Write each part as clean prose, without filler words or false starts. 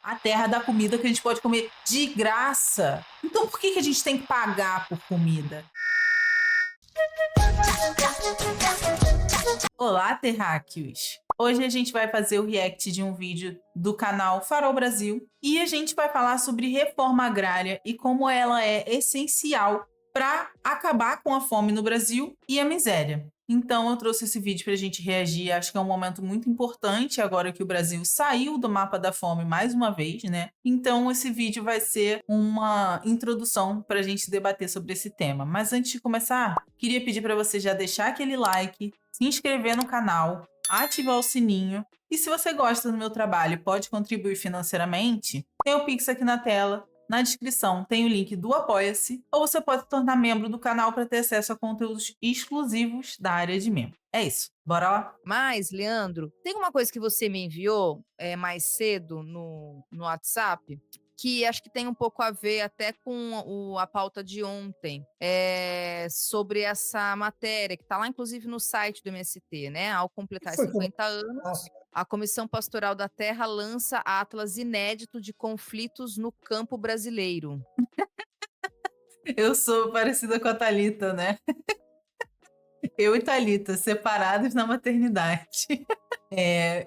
a terra da comida que a gente pode comer de graça. Então por que a gente tem que pagar por comida? Olá, terráqueos! Hoje a gente vai fazer o react de um vídeo do canal Farol Brasil e a gente vai falar sobre reforma agrária e como ela é essencial para acabar com a fome no Brasil e a miséria. Então eu trouxe esse vídeo para a gente reagir, acho que é um momento muito importante agora que o Brasil saiu do mapa da fome mais uma vez, né? Então esse vídeo vai ser uma introdução para a gente debater sobre esse tema. Mas antes de começar, queria pedir para você já deixar aquele like, se inscrever no canal, ativar o sininho e se você gosta do meu trabalho e pode contribuir financeiramente, tem o Pix aqui na tela. Na descrição tem o link do Apoia-se, ou você pode se tornar membro do canal para ter acesso a conteúdos exclusivos da área de membro. É isso, bora lá? Mas, Leandro, tem uma coisa que você me enviou mais cedo no WhatsApp, que acho que tem um pouco a ver até com a pauta de ontem, sobre essa matéria, que está lá inclusive no site do MST, né? Ao Que completar foi com 50 anos, a Comissão Pastoral da Terra lança atlas inédito de conflitos no campo brasileiro. Eu sou parecida com a Thalita, né? Eu e Thalita, separados na maternidade.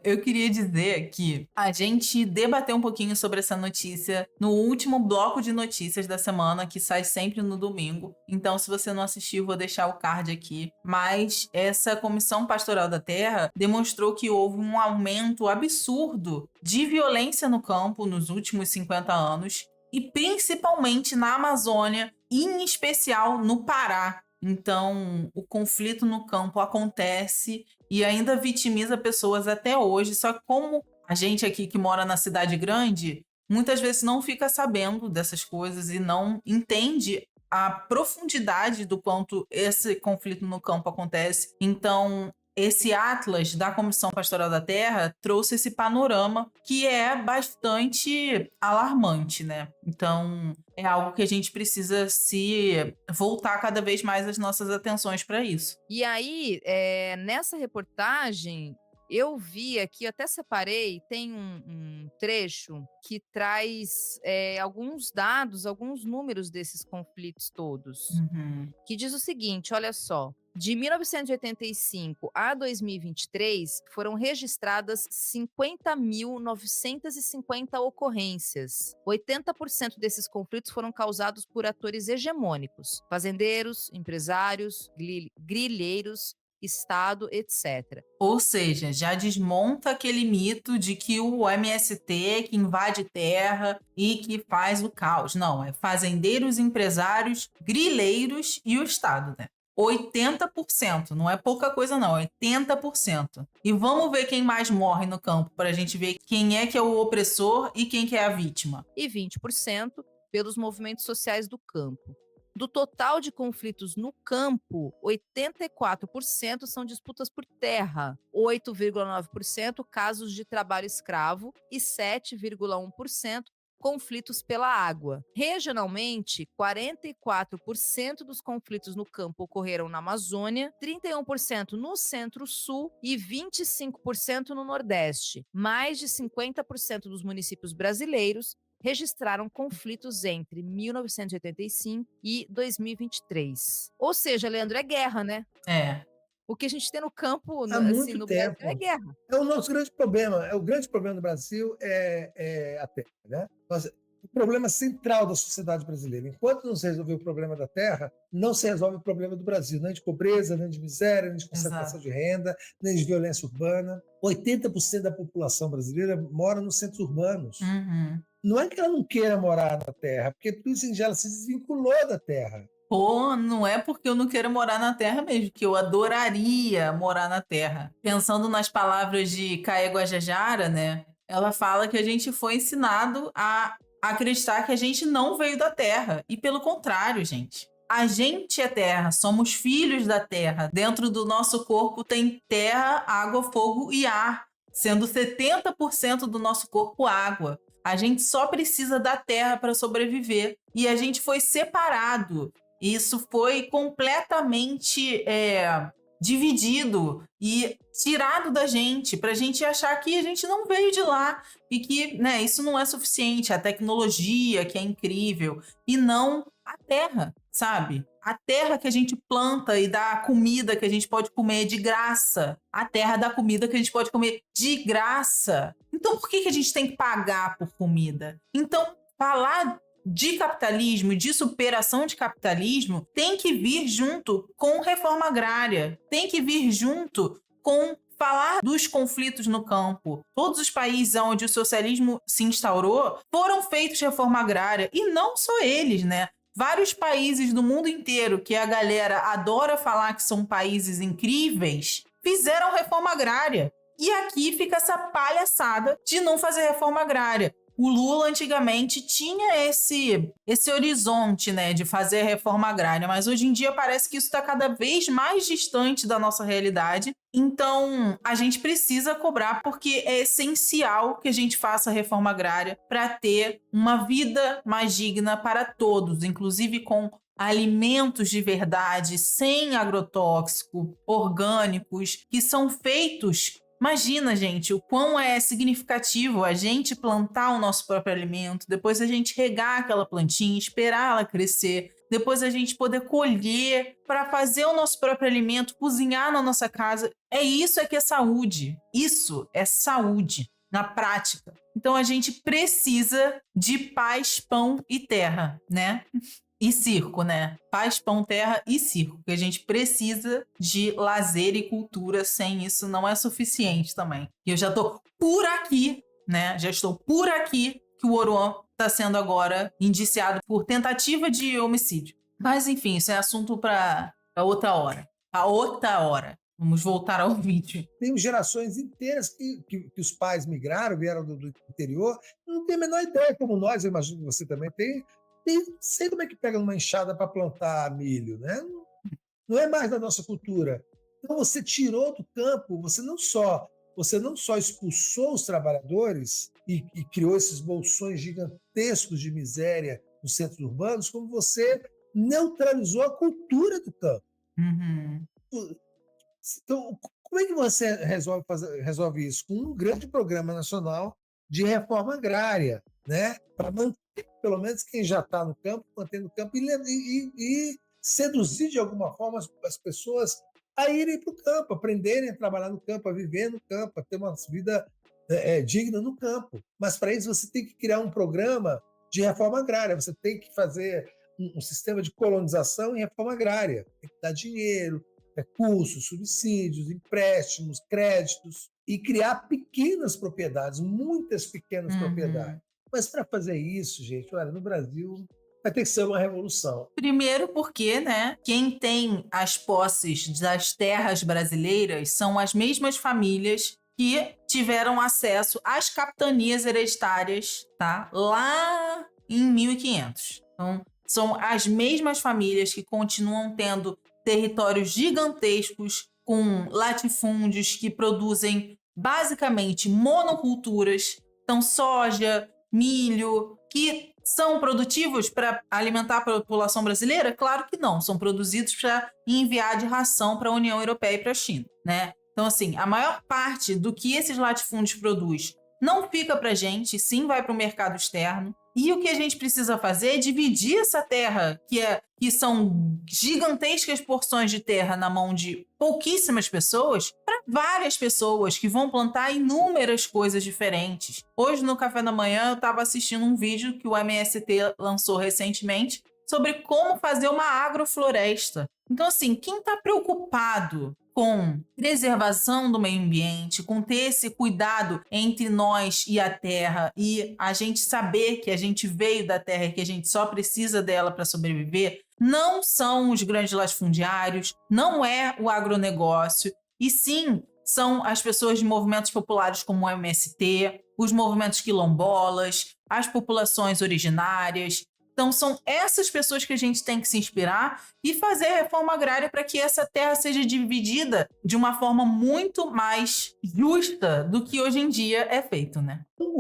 Eu queria dizer que a gente debateu um pouquinho sobre essa notícia no último bloco de notícias da semana, que sai sempre no domingo. Então, se você não assistiu, vou deixar o card aqui. Mas essa Comissão Pastoral da Terra demonstrou que houve um aumento absurdo de violência no campo nos últimos 50 anos, e principalmente na Amazônia, e em especial no Pará. Então, o conflito no campo acontece e ainda vitimiza pessoas até hoje. Só que como a gente aqui que mora na cidade grande, muitas vezes não fica sabendo dessas coisas e não entende a profundidade do quanto esse conflito no campo acontece. Então, esse atlas da Comissão Pastoral da Terra trouxe esse panorama que é bastante alarmante, né? Então, é algo que a gente precisa se voltar cada vez mais as nossas atenções para isso. E aí, nessa reportagem, eu vi aqui, eu até separei, tem um trecho que traz alguns dados, alguns números desses conflitos todos, Uhum. que diz o seguinte, olha só, de 1985 a 2023, foram registradas 50.950 ocorrências. 80% desses conflitos foram causados por atores hegemônicos, fazendeiros, empresários, grileiros, Estado, etc. Ou seja, já desmonta aquele mito de que o MST que invade terra e que faz o caos. Não, é fazendeiros, empresários, grileiros e o Estado, né? 80%, não é pouca coisa não, 80%. E vamos ver quem mais morre no campo, para a gente ver quem é que é o opressor e quem que é a vítima. E 20% pelos movimentos sociais do campo. Do total de conflitos no campo, 84% são disputas por terra, 8,9% casos de trabalho escravo e 7,1% conflitos pela água. Regionalmente, 44% dos conflitos no campo ocorreram na Amazônia, 31% no Centro-Sul e 25% no Nordeste. Mais de 50% dos municípios brasileiros registraram conflitos entre 1985 e 2023. Ou seja, Leandro, é guerra, né? É. O que a gente tem no campo, há assim, muito no Brasil é tempo. guerra. É o nosso grande problema. O grande problema do Brasil é a terra. Né? O problema central da sociedade brasileira. Enquanto não se resolver o problema da terra, não se resolve o problema do Brasil, nem de pobreza, nem de miséria, nem de concentração de renda, nem de violência urbana. 80% da população brasileira mora nos centros urbanos. Uhum. Não é que ela não queira morar na terra, porque por isso ela se desvinculou da terra. Pô, não é porque eu não quero morar na Terra mesmo, que eu adoraria morar na Terra. Pensando nas palavras de Caê Guajajara, né? Ela fala que a gente foi ensinado a acreditar que a gente não veio da Terra. E pelo contrário, gente. A gente é terra, somos filhos da terra. Dentro do nosso corpo tem terra, água, fogo e ar, sendo 70% do nosso corpo água. A gente só precisa da terra para sobreviver. E a gente foi separado. Isso foi completamente dividido e tirado da gente, para a gente achar que a gente não veio de lá e que, né, isso não é suficiente, a tecnologia que é incrível, e não a terra, sabe? A terra que a gente planta e dá a comida que a gente pode comer de graça. A terra dá comida que a gente pode comer de graça. Então por que a gente tem que pagar por comida? Então, falar de capitalismo e de superação de capitalismo tem que vir junto com reforma agrária, tem que vir junto com falar dos conflitos no campo. Todos os países onde o socialismo se instaurou foram feitos de reforma agrária, e não só eles, né? Vários países do mundo inteiro, que a galera adora falar que são países incríveis, fizeram reforma agrária. E aqui fica essa palhaçada de não fazer reforma agrária. O Lula antigamente tinha esse horizonte, né, de fazer a reforma agrária, mas hoje em dia parece que isso está cada vez mais distante da nossa realidade. Então, a gente precisa cobrar, porque é essencial que a gente faça a reforma agrária para ter uma vida mais digna para todos, inclusive com alimentos de verdade, sem agrotóxico, orgânicos, que são feitos. Imagina, gente, o quão é significativo a gente plantar o nosso próprio alimento, depois a gente regar aquela plantinha, esperar ela crescer, depois a gente poder colher para fazer o nosso próprio alimento, cozinhar na nossa casa. Isso que é saúde. Isso é saúde na prática. Então a gente precisa de paz, pão e terra, né? E circo, né? Paz, pão, terra e circo. Porque a gente precisa de lazer e cultura. Sem isso não é suficiente também. E eu já tô por aqui, né? Já estou por aqui que o Oruan está sendo agora indiciado por tentativa de homicídio. Mas enfim, isso é assunto para outra hora. A outra hora. Vamos voltar ao vídeo. Tem gerações inteiras que os pais migraram, vieram do interior, não tem a menor ideia, como nós, eu imagino que você também tem. Sei como é que pega uma enxada para plantar milho, né? Não é mais da nossa cultura. Então você tirou do campo, você não só expulsou os trabalhadores e criou esses bolsões gigantescos de miséria nos centros urbanos, como você neutralizou a cultura do campo. Uhum. Então, como é que você resolve isso? Com um grande programa nacional de reforma agrária, né? Para manter, pelo menos, quem já está no campo, manter no campo e seduzir de alguma forma as pessoas a irem para o campo, aprenderem a trabalhar no campo, a viver no campo, a ter uma vida digna no campo. Mas para isso você tem que criar um programa de reforma agrária, você tem que fazer um sistema de colonização e reforma agrária. Tem que dar dinheiro, recursos, subsídios, empréstimos, créditos, e criar pequenas propriedades, muitas pequenas propriedades. Mas para fazer isso, gente, olha, no Brasil vai ter que ser uma revolução. Primeiro porque, né, quem tem as posses das terras brasileiras são as mesmas famílias que tiveram acesso às capitanias hereditárias, tá? Lá em 1500. Então, são as mesmas famílias que continuam tendo territórios gigantescos com latifúndios que produzem basicamente monoculturas, então soja, milho, que são produtivos para alimentar a população brasileira? Claro que não, são produzidos para enviar de ração para a União Europeia e para a China, né? Então, assim, a maior parte do que esses latifúndios produz não fica para a gente, sim vai para o mercado externo. E o que a gente precisa fazer é dividir essa terra, que são gigantescas porções de terra na mão de pouquíssimas pessoas, para várias pessoas que vão plantar inúmeras coisas diferentes. Hoje, no café da manhã, eu estava assistindo um vídeo que o MST lançou recentemente sobre como fazer uma agrofloresta. Então, assim, quem está preocupado com preservação do meio ambiente, com ter esse cuidado entre nós e a terra, e a gente saber que a gente veio da terra e que a gente só precisa dela para sobreviver, não são os grandes latifundiários, não é o agronegócio, e sim são as pessoas de movimentos populares como o MST, os movimentos quilombolas, as populações originárias. Então, são essas pessoas que a gente tem que se inspirar e fazer a reforma agrária para que essa terra seja dividida de uma forma muito mais justa do que hoje em dia é feito, né? Um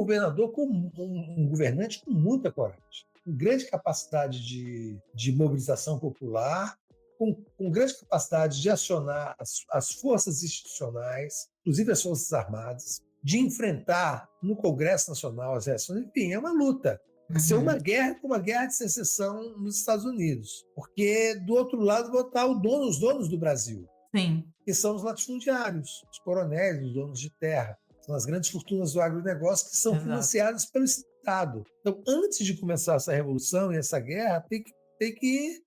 governante com muita coragem, com grande capacidade de mobilização popular com grande capacidade de acionar as forças institucionais, inclusive as Forças Armadas, de enfrentar no Congresso Nacional as reações. Enfim, é uma luta. Vai ser uma guerra como a guerra de secessão nos Estados Unidos, porque do outro lado vão estar os donos do Brasil, Sim. que são os latifundiários, os coronéis, os donos de terra. São as grandes fortunas do agronegócio que são Exato. financiadas pelo Estado. Então, antes de começar essa revolução e essa guerra, tem que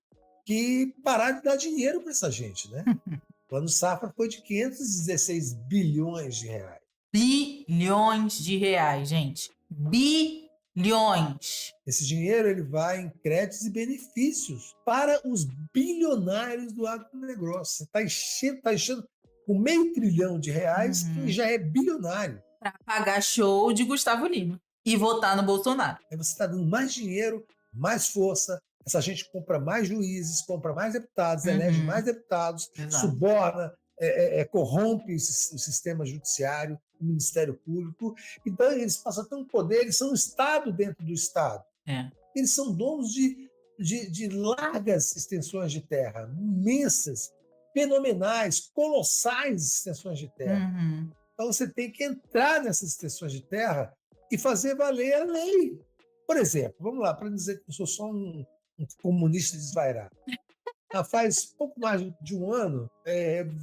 parar de dar dinheiro para essa gente, né? O Plano Safra foi de 516 bilhões de reais. Bilhões de reais, gente. Bilhões. Esse dinheiro ele vai em créditos e benefícios para os bilionários do agronegócio. Você está enchendo com R$500 bilhão quem já é bilionário. Para pagar show de Gustavo Lima e votar no Bolsonaro. Aí você está dando mais dinheiro, mais força. Essa gente compra mais juízes, compra mais deputados, elege mais deputados, Exato. suborna, corrompe o sistema judiciário, o Ministério Público. Então, eles passam a ter um poder, eles são um Estado dentro do Estado. É. Eles são donos de largas extensões de terra, imensas, fenomenais, colossais extensões de terra. Então, você tem que entrar nessas extensões de terra e fazer valer a lei. Por exemplo, vamos lá, para dizer que eu sou só um comunista desvairado. Faz pouco mais de um ano,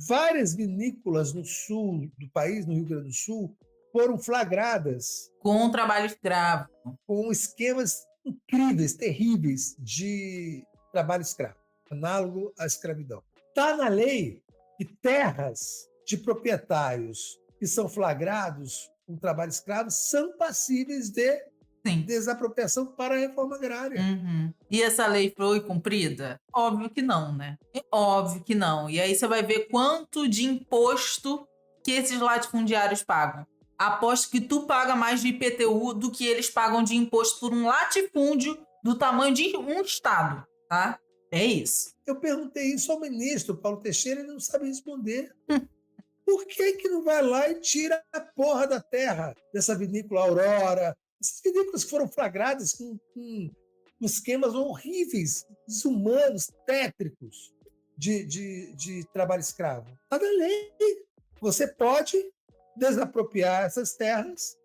várias vinícolas no sul do país, no Rio Grande do Sul, foram flagradas com trabalho escravo, com esquemas incríveis, terríveis de trabalho escravo, análogo à escravidão. Está na lei que terras de proprietários que são flagrados com trabalho escravo são passíveis de desapropriação para a reforma agrária. E essa lei foi cumprida? Óbvio que não, né? Óbvio que não. E aí você vai ver quanto de imposto que esses latifundiários pagam. Aposto que tu paga mais de IPTU do que eles pagam de imposto por um latifúndio do tamanho de um estado, tá? É isso. Eu perguntei isso ao ministro Paulo Teixeira, ele não sabe responder. Por que não vai lá e tira a porra da terra dessa vinícola Aurora? Essas vinícolas foram flagradas com esquemas horríveis, desumanos, tétricos de trabalho escravo. Está na lei. Você pode desapropriar essas terras,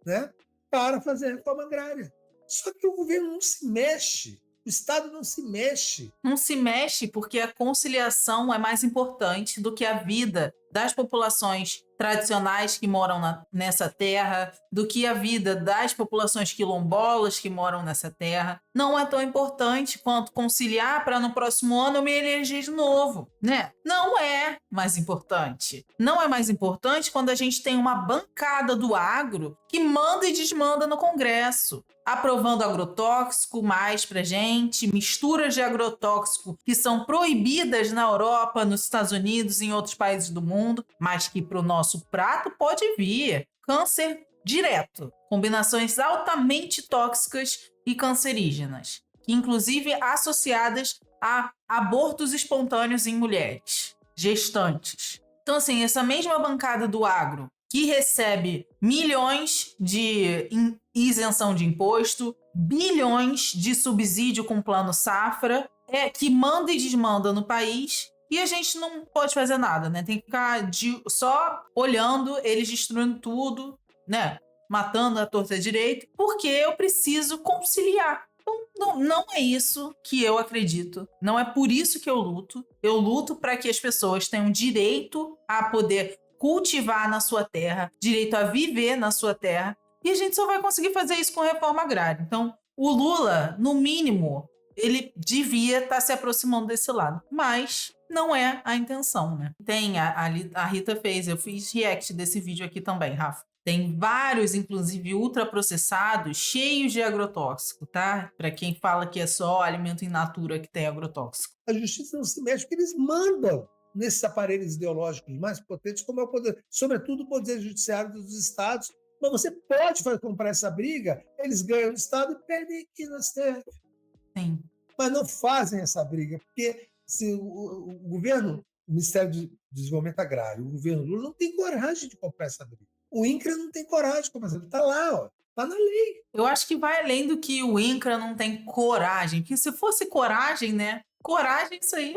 né, para fazer a reforma agrária. Só que o governo não se mexe. O Estado não se mexe. Não se mexe porque a conciliação é mais importante do que a vida das populações tradicionais que moram nessa terra, do que a vida das populações quilombolas que moram nessa terra. Não é tão importante quanto conciliar para no próximo ano eu me eleger de novo, né? Não é mais importante. Não é mais importante quando a gente tem uma bancada do agro que manda e desmanda no Congresso, aprovando agrotóxico mais pra gente, misturas de agrotóxico que são proibidas na Europa, nos Estados Unidos e em outros países do mundo, mas que para o nosso prato pode vir câncer direto. Combinações altamente tóxicas e cancerígenas, que inclusive associadas a abortos espontâneos em mulheres gestantes. Então, assim, essa mesma bancada do agro que recebe milhões de isenção de imposto, bilhões de subsídio com plano Safra, que manda e desmanda no país, e a gente não pode fazer nada, né? Tem que ficar só olhando eles destruindo tudo, né? Matando a torta direito, porque eu preciso conciliar. Então, não é isso que eu acredito. Não é por isso que eu luto. Eu luto para que as pessoas tenham direito a poder cultivar na sua terra, direito a viver na sua terra, e a gente só vai conseguir fazer isso com reforma agrária. Então, o Lula, no mínimo, ele devia estar se aproximando desse lado, mas não é a intenção, né? Tem, a Rita fez, eu fiz react desse vídeo aqui também, Rafa. Tem vários, inclusive ultraprocessados, cheios de agrotóxico, tá? Para quem fala que é só alimento in natura que tem agrotóxico. A justiça não se mexe porque eles mandam nesses aparelhos ideológicos mais potentes, como é o poder, sobretudo o poder judiciário dos estados. Mas você pode comprar essa briga, eles ganham no estado e perdem aqui no STF. Sim. Mas não fazem essa briga, porque se o governo, o Ministério de Desenvolvimento Agrário, o governo Lula não tem coragem de comprar essa briga. O INCRA não tem coragem de comprar essa briga. Está lá, ó, está na lei. Eu acho que vai além do que o INCRA não tem coragem, que se fosse coragem, né, Coragem, isso aí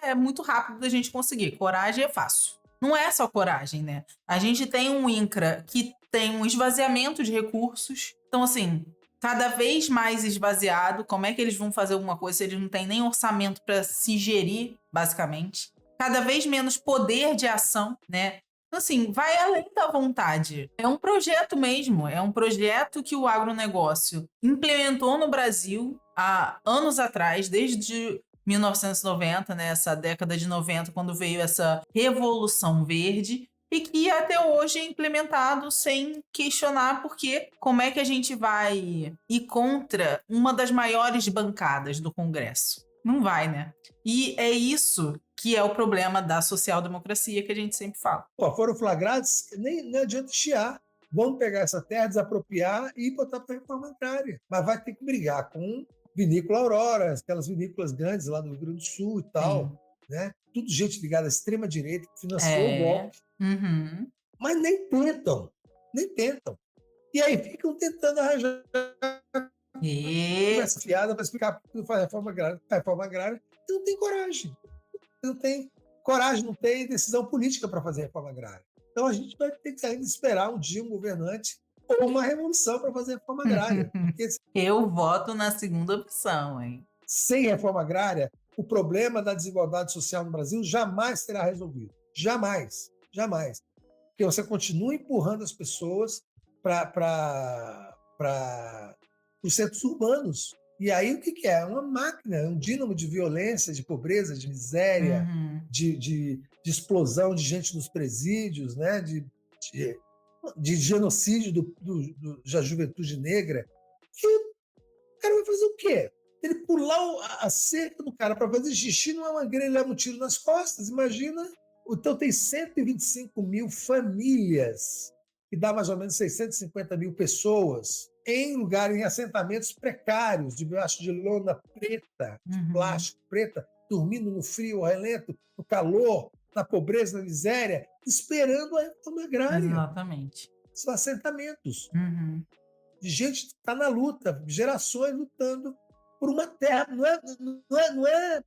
é muito rápido da gente conseguir. Coragem é fácil. Não é só coragem, né? A gente tem um INCRA que tem um esvaziamento de recursos. Então, assim, cada vez mais esvaziado. Como é que eles vão fazer alguma coisa se eles não têm nem orçamento para se gerir, basicamente? Cada vez menos poder de ação, né? Então, assim, vai além da vontade. É um projeto mesmo. É um projeto que o agronegócio implementou no Brasil há anos atrás, desde 1990, né, essa década de 90, quando veio essa revolução verde, e que até hoje é implementado sem questionar, porque como é que a gente vai ir contra uma das maiores bancadas do Congresso? Não vai, né? E é isso que é o problema da social-democracia que a gente sempre fala. Pô, foram flagrados, nem não adianta chiar. Vamos pegar essa terra, desapropriar e botar para a reforma agrária. Mas vai ter que brigar com Vinícola Aurora, aquelas vinícolas grandes lá do Rio Grande do Sul e tal. Sim. Né? Tudo gente ligada à extrema-direita que financiou o É. golpe. Uhum. Mas nem tentam. Nem tentam. E aí ficam tentando arranjar E essa fiada para explicar que não faz reforma agrária. A reforma agrária não tem coragem. Não tem coragem, não tem decisão política para fazer reforma agrária. Então a gente vai ter que ainda esperar um dia um governante ou uma revolução para fazer reforma agrária. Porque eu voto na segunda opção, hein? sem reforma agrária, o problema da desigualdade social no Brasil jamais será resolvido. Jamais. Jamais. Porque você continua empurrando as pessoas para os centros urbanos. E aí o que é? É uma máquina, é um dínamo de violência, de pobreza, de miséria, Uhum. de explosão de gente nos presídios, né? de genocídio da juventude negra. E o cara vai fazer o quê? Ele pular a cerca do cara para fazer xixi numa mangueira e leva um tiro nas costas. Imagina. Então tem 125 mil famílias, que dá mais ou menos 650 mil pessoas, em lugares, em assentamentos precários, debaixo de lona preta, de plástico preta, dormindo no frio, relento, no calor, na pobreza, na miséria, esperando a reforma agrária. Exatamente. São assentamentos Uhum. de gente que está na luta, gerações lutando por uma terra.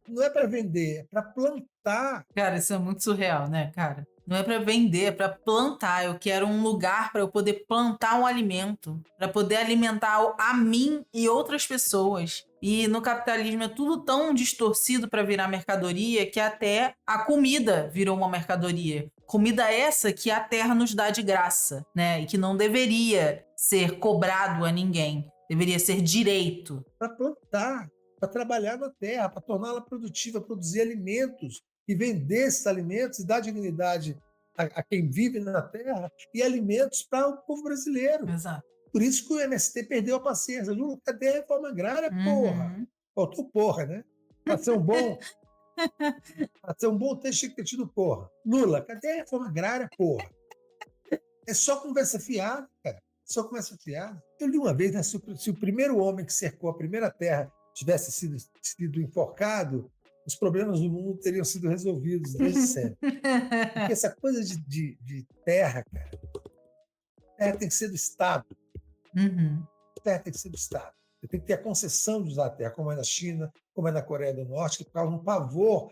Não é para vender, é para plantar. Cara, isso é muito surreal, né, cara? Não é para vender, é para plantar. Eu quero um lugar para eu poder plantar um alimento, para poder alimentar a mim e outras pessoas. E no capitalismo é tudo tão distorcido para virar mercadoria que até a comida virou uma mercadoria. Comida essa que a terra nos dá de graça, né? E que não deveria ser cobrado a ninguém. Deveria ser direito. Para plantar, para trabalhar na terra, para torná-la produtiva, produzir alimentos e vender esses alimentos e dar dignidade a quem vive na terra e alimentos para o povo brasileiro. Exato. Por isso que o MST perdeu a paciência. Lula, cadê a reforma agrária, porra? Uhum. Faltou porra, né? Para ser um bom texto, tinha que ter tido porra. Lula, cadê a reforma agrária, porra? É só conversa fiada, cara. Só conversa fiada. Eu li uma vez, né, se o primeiro homem que cercou a primeira terra tivesse sido enforcado, os problemas do mundo teriam sido resolvidos desde sempre. Porque essa coisa de terra, cara, terra tem que ser do Estado. Uhum. Terra tem que ser do Estado. Você tem que ter a concessão de usar a terra, como é na China, como é na Coreia do Norte, que causa um pavor,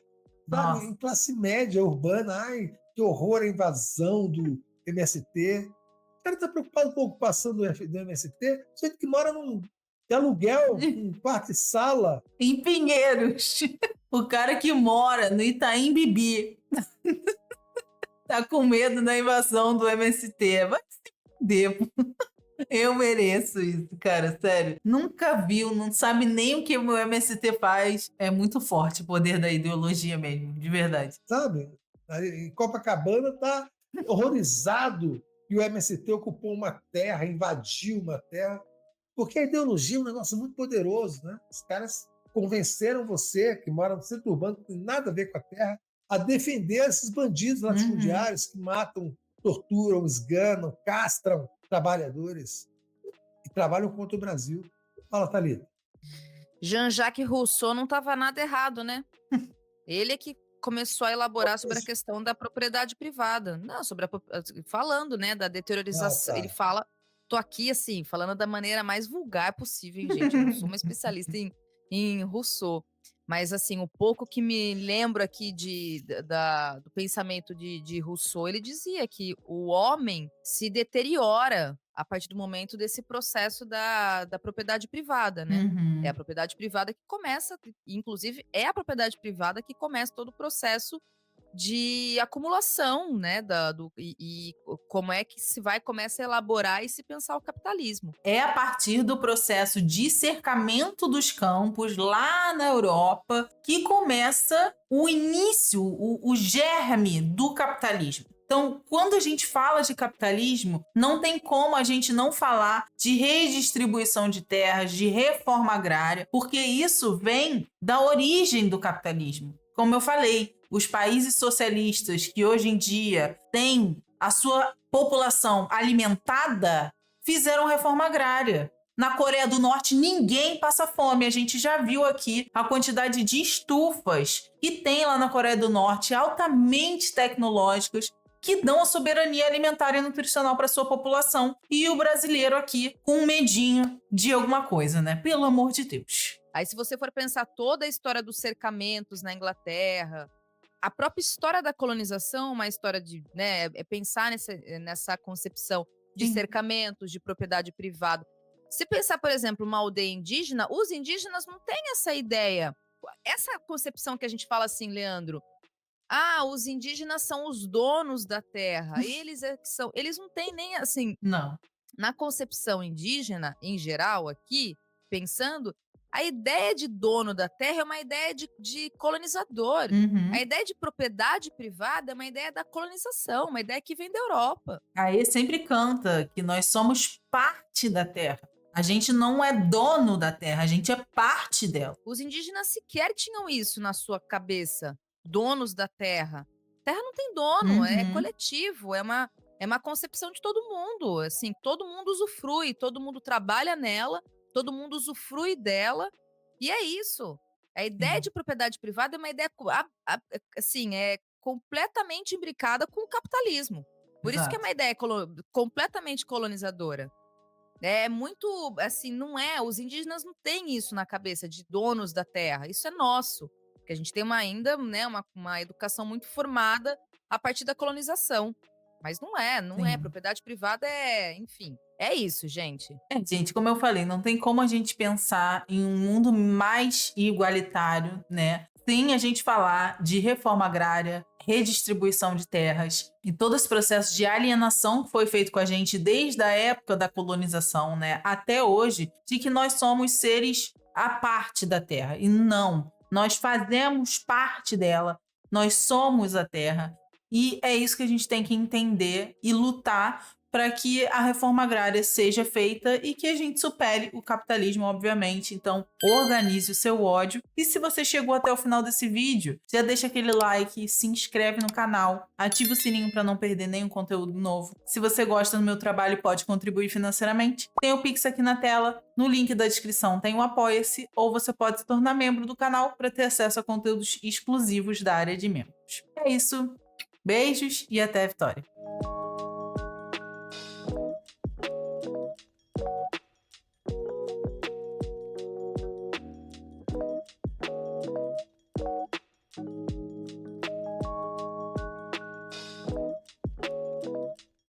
sabe? Em classe média urbana. Ai, que horror a invasão do MST. O cara está preocupado com a ocupação do MST, gente que mora de aluguel, um quarto e sala. Em Pinheiros. O cara que mora no Itaim Bibi tá com medo da invasão do MST. Vai se fuder, pô. Eu mereço isso, cara, sério. Nunca viu, não sabe nem o que o meu MST faz. É muito forte o poder da ideologia mesmo, de verdade. Sabe? Em Copacabana está horrorizado que o MST ocupou uma terra, invadiu uma terra, porque a ideologia é um negócio muito poderoso, né? Os caras convenceram você, que mora no centro urbano, que não tem nada a ver com a terra, a defender esses bandidos latifundiários que matam, torturam, esganam, castram trabalhadores e trabalham contra o Brasil. Fala, Thalita. Jean-Jacques Rousseau não estava nada errado, né? Ele é que começou a elaborar sobre a questão da propriedade privada. Não, falando, né, da deteriorização. Tá. Ele fala, tô aqui assim, falando da maneira mais vulgar possível, hein, gente. Eu não sou uma especialista em Rousseau. Mas, assim, o pouco que me lembro aqui do pensamento de Rousseau, ele dizia que o homem se deteriora a partir do momento desse processo da propriedade privada, né? É a Uhum. propriedade privada que começa, inclusive, é a propriedade privada que começa todo o processo de acumulação, né? E como é que começa a elaborar e se pensar o capitalismo. É a partir do processo de cercamento dos campos lá na Europa que começa o início, o germe do capitalismo. Então, quando a gente fala de capitalismo, não tem como a gente não falar de redistribuição de terras, de reforma agrária, porque isso vem da origem do capitalismo. Como eu falei, os países socialistas que hoje em dia têm a sua população alimentada fizeram reforma agrária. Na Coreia do Norte, ninguém passa fome. A gente já viu aqui a quantidade de estufas que tem lá na Coreia do Norte, altamente tecnológicas, que dão a soberania alimentar e nutricional para sua população. E o brasileiro aqui com um medinho de alguma coisa, né? Pelo amor de Deus. Aí, se você for pensar toda a história dos cercamentos na Inglaterra, a própria história da colonização, uma história de, né, é pensar nessa concepção de Sim. cercamentos, de propriedade privada. Se pensar, por exemplo, uma aldeia indígena, os indígenas não têm essa ideia. Essa concepção que a gente fala assim, Leandro, os indígenas são os donos da terra, eles é que são, eles não têm nem assim, Não. na concepção indígena, em geral, aqui, pensando, a ideia de dono da terra é uma ideia de colonizador. Uhum. A ideia de propriedade privada é uma ideia da colonização, uma ideia que vem da Europa. Aí sempre canta que nós somos parte da terra. A gente não é dono da terra, a gente é parte dela. Os indígenas sequer tinham isso na sua cabeça, donos da terra. Terra não tem dono, é Uhum. coletivo, é uma concepção de todo mundo. Assim, todo mundo usufrui, todo mundo trabalha nela, todo mundo usufrui dela, e é isso. A ideia de propriedade privada é uma ideia, assim, é completamente imbricada com o capitalismo. Por isso que é Exato. uma ideia completamente colonizadora. É muito, assim, não é, os indígenas não têm isso na cabeça de donos da terra, isso é nosso, porque a gente tem ainda, né, uma educação muito formada a partir da colonização, mas não é, Sim. propriedade privada enfim, é isso, gente. Gente, como eu falei, não tem como a gente pensar em um mundo mais igualitário, né? Sem a gente falar de reforma agrária, redistribuição de terras e todo esse processo de alienação que foi feito com a gente desde a época da colonização, né, até hoje, de que nós somos seres à parte da terra. E não, nós fazemos parte dela, nós somos a terra. E é isso que a gente tem que entender e lutar para que a reforma agrária seja feita e que a gente supere o capitalismo, obviamente. Então, organize o seu ódio. E se você chegou até o final desse vídeo, já deixa aquele like, se inscreve no canal, ativa o sininho para não perder nenhum conteúdo novo. Se você gosta do meu trabalho e pode contribuir financeiramente, tem o Pix aqui na tela. No link da descrição tem o Apoia-se, ou você pode se tornar membro do canal para ter acesso a conteúdos exclusivos da área de membros. É isso. Beijos e até a vitória!